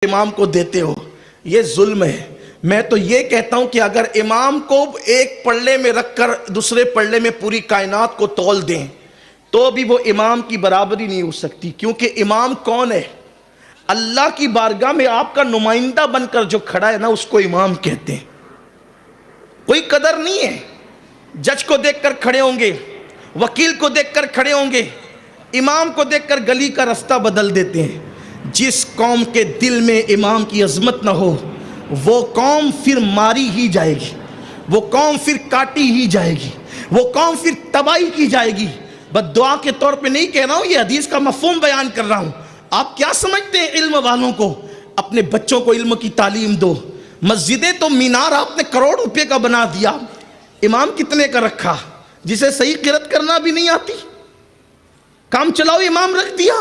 امام کو دیتے ہو، یہ ظلم ہے۔ میں تو یہ کہتا ہوں کہ اگر امام کو ایک پلڑے میں رکھ کر دوسرے پلڑے میں پوری کائنات کو تول دیں تو بھی وہ امام کی برابری نہیں ہو سکتی، کیونکہ امام کون ہے؟ اللہ کی بارگاہ میں آپ کا نمائندہ بن کر جو کھڑا ہے نا، اس کو امام کہتے ہیں۔ کوئی قدر نہیں ہے۔ جج کو دیکھ کر کھڑے ہوں گے، وکیل کو دیکھ کر کھڑے ہوں گے، امام کو دیکھ کر گلی کا رستہ بدل دیتے ہیں۔ جس قوم کے دل میں امام کی عظمت نہ ہو، وہ قوم پھر ماری ہی جائے گی، وہ قوم پھر کاٹی ہی جائے گی، وہ قوم پھر تباہی کی جائے گی۔ بس دعا کے طور پہ نہیں کہہ رہا ہوں، یہ حدیث کا مفہوم بیان کر رہا ہوں۔ آپ کیا سمجھتے ہیں علم والوں کو؟ اپنے بچوں کو علم کی تعلیم دو۔ مسجدیں تو مینار آپ نے کروڑ روپے کا بنا دیا، امام کتنے کا رکھا جسے صحیح قرات کرنا بھی نہیں آتی؟ کام چلاؤ امام رکھ دیا،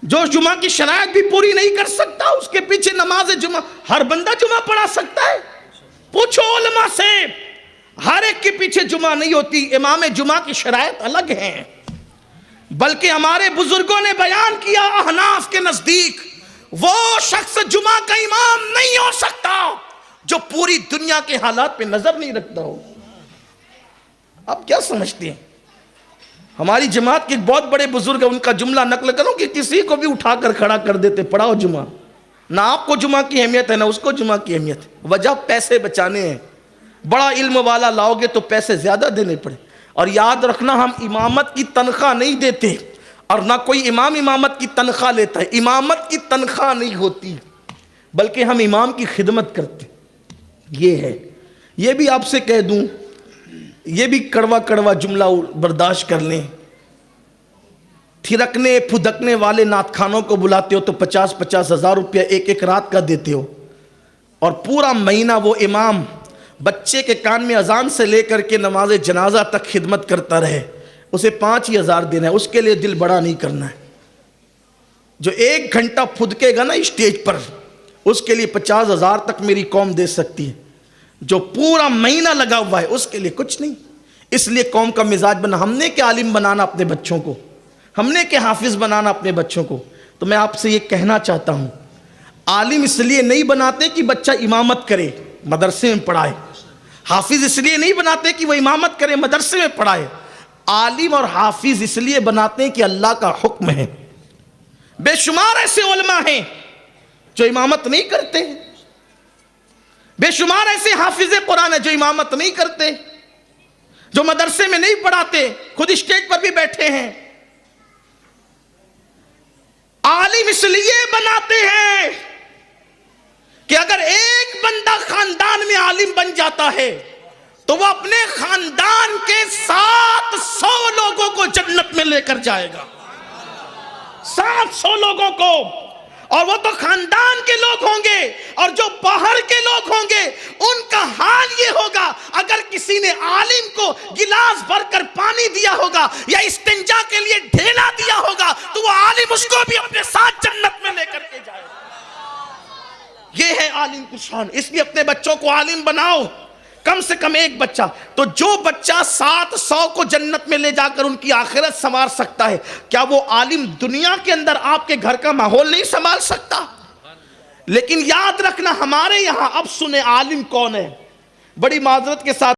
جو جمعہ کی شرائط بھی پوری نہیں کر سکتا، اس کے پیچھے نماز جمعہ ہر بندہ جمعہ پڑھا سکتا ہے؟ پوچھو علماء سے، ہر ایک کے پیچھے جمعہ نہیں ہوتی۔ امام جمعہ کی شرائط الگ ہیں، بلکہ ہمارے بزرگوں نے بیان کیا احناف کے نزدیک وہ شخص جمعہ کا امام نہیں ہو سکتا جو پوری دنیا کے حالات پہ نظر نہیں رکھتا ہو۔ آپ کیا سمجھتے ہیں؟ ہماری جماعت کے ایک بہت بڑے بزرگ ہیں، ان کا جملہ نقل کروں کہ کسی کو بھی اٹھا کر کھڑا کر دیتے، پڑھاؤ جمعہ۔ نہ آپ کو جمعہ کی اہمیت ہے، نہ اس کو جمعہ کی اہمیت ہے۔ وجہ پیسے بچانے ہیں۔ بڑا علم والا لاؤ گے تو پیسے زیادہ دینے پڑے۔ اور یاد رکھنا، ہم امامت کی تنخواہ نہیں دیتے، اور نہ کوئی امام امامت کی تنخواہ لیتا ہے۔ امامت کی تنخواہ نہیں ہوتی، بلکہ ہم امام کی خدمت کرتے۔ یہ ہے۔ یہ بھی آپ سے کہہ دوں، یہ بھی کڑوا کڑوا جملہ برداشت کر لیں، تھرکنے پھدکنے والے نعت خانوں کو بلاتے ہو تو 50-50 ہزار روپیہ ایک ایک رات کا دیتے ہو، اور پورا مہینہ وہ امام بچے کے کان میں اذان سے لے کر کے نماز جنازہ تک خدمت کرتا رہے، اسے 5 ہی ہزار دینا ہے، اس کے لیے دل بڑا نہیں کرنا ہے۔ جو 1 گھنٹہ پھدکے گا نا اسٹیج پر، اس کے لیے 50 ہزار تک میری قوم دے سکتی ہے۔ جو پورا مہینہ لگا ہوا ہے اس کے لیے کچھ نہیں۔ اس لیے قوم کا مزاج بنا، ہم نے کیا عالم بنانا اپنے بچوں کو، ہم نے کیا حافظ بنانا اپنے بچوں کو۔ تو میں آپ سے یہ کہنا چاہتا ہوں، عالم اس لیے نہیں بناتے کہ بچہ امامت کرے مدرسے میں پڑھائے، حافظ اس لیے نہیں بناتے کہ وہ امامت کرے مدرسے میں پڑھائے، عالم اور حافظ اس لیے بناتے ہیں کہ اللہ کا حکم ہے۔ بے شمار ایسے علماء ہیں جو امامت نہیں کرتے، بے شمار ایسے حافظ قرآن ہیں جو امامت نہیں کرتے، جو مدرسے میں نہیں پڑھاتے، خود اسٹیج پر بھی بیٹھے ہیں۔ عالم اس لیے بناتے ہیں کہ اگر ایک بندہ خاندان میں عالم بن جاتا ہے تو وہ اپنے خاندان کے 700 لوگوں کو جنت میں لے کر جائے گا، 700 لوگوں کو۔ اور وہ تو خاندان کے لوگ ہوں گے، اور جو باہر کے لوگ ہوں گے ان کا حال یہ ہوگا، اگر کسی نے عالم کو گلاس بھر کر پانی دیا ہوگا یا استنجا کے لیے ڈھیلا دیا ہوگا تو وہ عالم اس کو بھی اپنے ساتھ جنت میں لے کر کے جائے گا۔ یہ ہے عالم کی شان۔ اس لیے اپنے بچوں کو عالم بناؤ، کم سے کم ایک بچہ۔ تو جو بچہ 700 کو جنت میں لے جا کر ان کی آخرت سنوار سکتا ہے، کیا وہ عالم دنیا کے اندر آپ کے گھر کا ماحول نہیں سنبھال سکتا؟ لیکن یاد رکھنا، ہمارے یہاں اب سنیں عالم کون ہے۔ بڑی معذرت کے ساتھ